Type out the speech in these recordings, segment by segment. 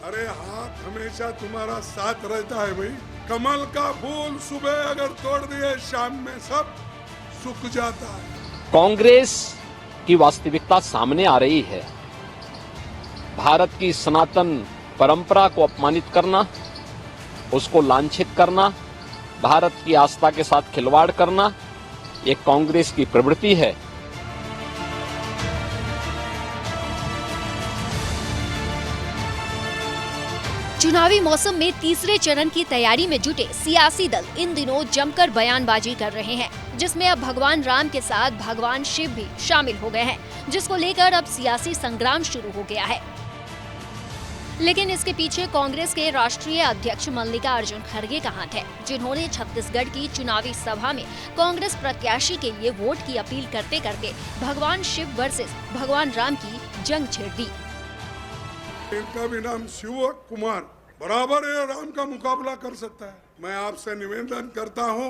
अरे हाथ हमेशा तुम्हारा साथ रहता है भाई। कमल का फूल सुबह अगर तोड़ दिए शाम में सब सूख जाता है। कांग्रेस की वास्तविकता सामने आ रही है। भारत की सनातन परंपरा को अपमानित करना, उसको लांछित करना, भारत की आस्था के साथ खिलवाड़ करना, ये कांग्रेस की प्रवृत्ति है। चुनावी मौसम में तीसरे चरण की तैयारी में जुटे सियासी दल इन दिनों जमकर बयानबाजी कर रहे हैं, जिसमें अब भगवान राम के साथ भगवान शिव भी शामिल हो गए हैं, जिसको लेकर अब सियासी संग्राम शुरू हो गया है। लेकिन इसके पीछे कांग्रेस के राष्ट्रीय अध्यक्ष मल्लिकार्जुन खड़गे का हाथ है, जिन्होंने छत्तीसगढ़ की चुनावी सभा में कांग्रेस प्रत्याशी के लिए वोट की अपील करते करते भगवान शिव वर्सेस भगवान राम की जंग छेड़ दी। इनका भी नाम शिव कुमार बराबर है, राम का मुकाबला कर सकता है। मैं आपसे निवेदन करता हूं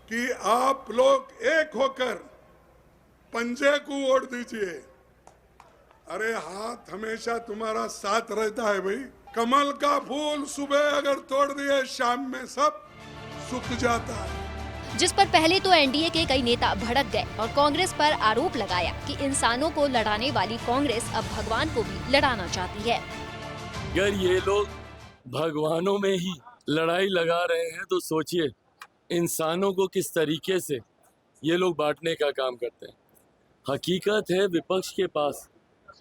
कि आप लोग एक होकर पंजे को वोट दीजिए। अरे हाथ हमेशा तुम्हारा साथ रहता है भाई। कमल का फूल सुबह अगर तोड़ दिए शाम में सब सूख जाता है। जिस पर पहले तो एनडीए के कई नेता भड़क गए और कांग्रेस पर आरोप लगाया कि इंसानों को लड़ाने वाली कांग्रेस अब भगवान को भी लड़ाना चाहती है। अगर ये लोग भगवानों में ही लड़ाई लगा रहे हैं तो सोचिए इंसानों को किस तरीके से ये लोग बांटने का काम करते हैं। हकीकत है विपक्ष के पास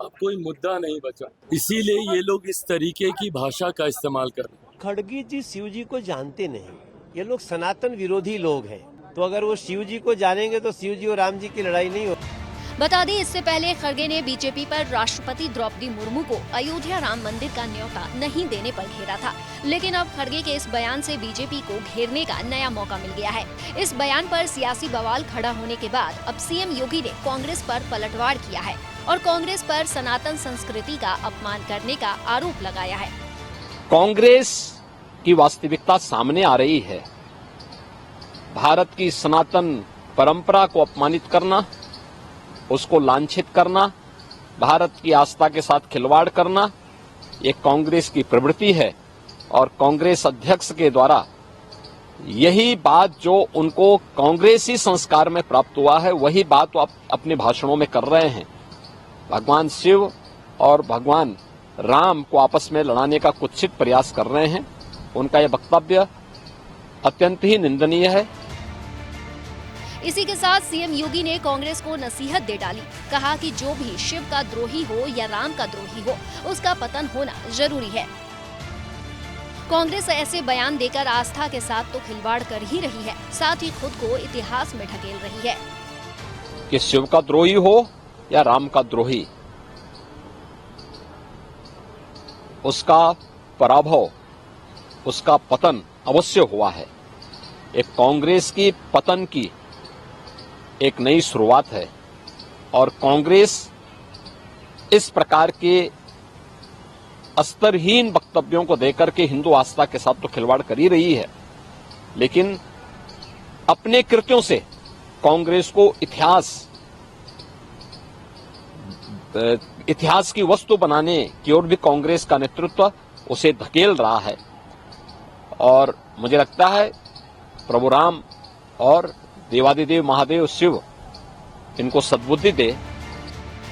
अब कोई मुद्दा नहीं बचा, इसीलिए ये लोग इस तरीके की भाषा का इस्तेमाल कर रहे हैं। खड़गे जी शिव जी को जानते नहीं, ये लोग सनातन विरोधी लोग हैं। तो अगर वो शिव जी को जानेंगे तो शिव जी और राम जी की लड़ाई नहीं हो। बता दें, इससे पहले खड़गे ने बीजेपी पर राष्ट्रपति द्रौपदी मुर्मू को अयोध्या राम मंदिर का न्योता नहीं देने पर घेरा था, लेकिन अब खड़गे के इस बयान से बीजेपी को घेरने का नया मौका मिल गया है। इस बयान पर सियासी बवाल खड़ा होने के बाद अब सीएम योगी ने कांग्रेस पर पलटवार किया है और कांग्रेस पर सनातन संस्कृति का अपमान करने का आरोप लगाया है। कांग्रेस की वास्तविकता सामने आ रही है। भारत की सनातन परंपरा को अपमानित करना, उसको लांछित करना, भारत की आस्था के साथ खिलवाड़ करना, ये कांग्रेस की प्रवृत्ति है। और कांग्रेस अध्यक्ष के द्वारा यही बात जो उनको कांग्रेसी संस्कार में प्राप्त हुआ है, वही बात वो अपने भाषणों में कर रहे हैं। भगवान शिव और भगवान राम को आपस में लड़ाने का कुत्सित प्रयास कर रहे हैं। उनका यह वक्तव्य अत्यंत ही निंदनीय है। इसी के साथ सीएम योगी ने कांग्रेस को नसीहत दे डाली। कहा कि जो भी शिव का द्रोही हो या राम का द्रोही हो, उसका पतन होना जरूरी है। कांग्रेस ऐसे बयान देकर आस्था के साथ तो खिलवाड़ कर ही रही है, साथ ही खुद को इतिहास में ढकेल रही है। कि शिव का द्रोही हो या राम का द्रोही, उसका पराभव, उसका पतन अवश्य हुआ है। एक कांग्रेस की पतन की एक नई शुरुआत है और कांग्रेस इस प्रकार के स्तरहीन वक्तव्यों को देकर के हिंदू आस्था के साथ तो खिलवाड़ कर ही रही है, लेकिन अपने कृत्यों से कांग्रेस को इतिहास की वस्तु बनाने की ओर भी कांग्रेस का नेतृत्व उसे धकेल रहा है। और मुझे लगता है प्रभु राम और देवादिदेव महादेव शिव इनको सद्बुद्धि दे।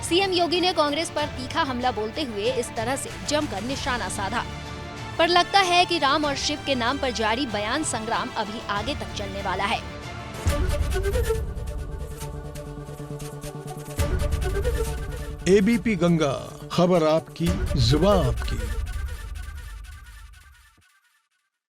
सीएम योगी ने कांग्रेस पर तीखा हमला बोलते हुए इस तरह से जमकर निशाना साधा। पर लगता है कि राम और शिव के नाम पर जारी बयान संग्राम अभी आगे तक चलने वाला है। एबीपी गंगा, खबर आपकी, जुबान आपकी।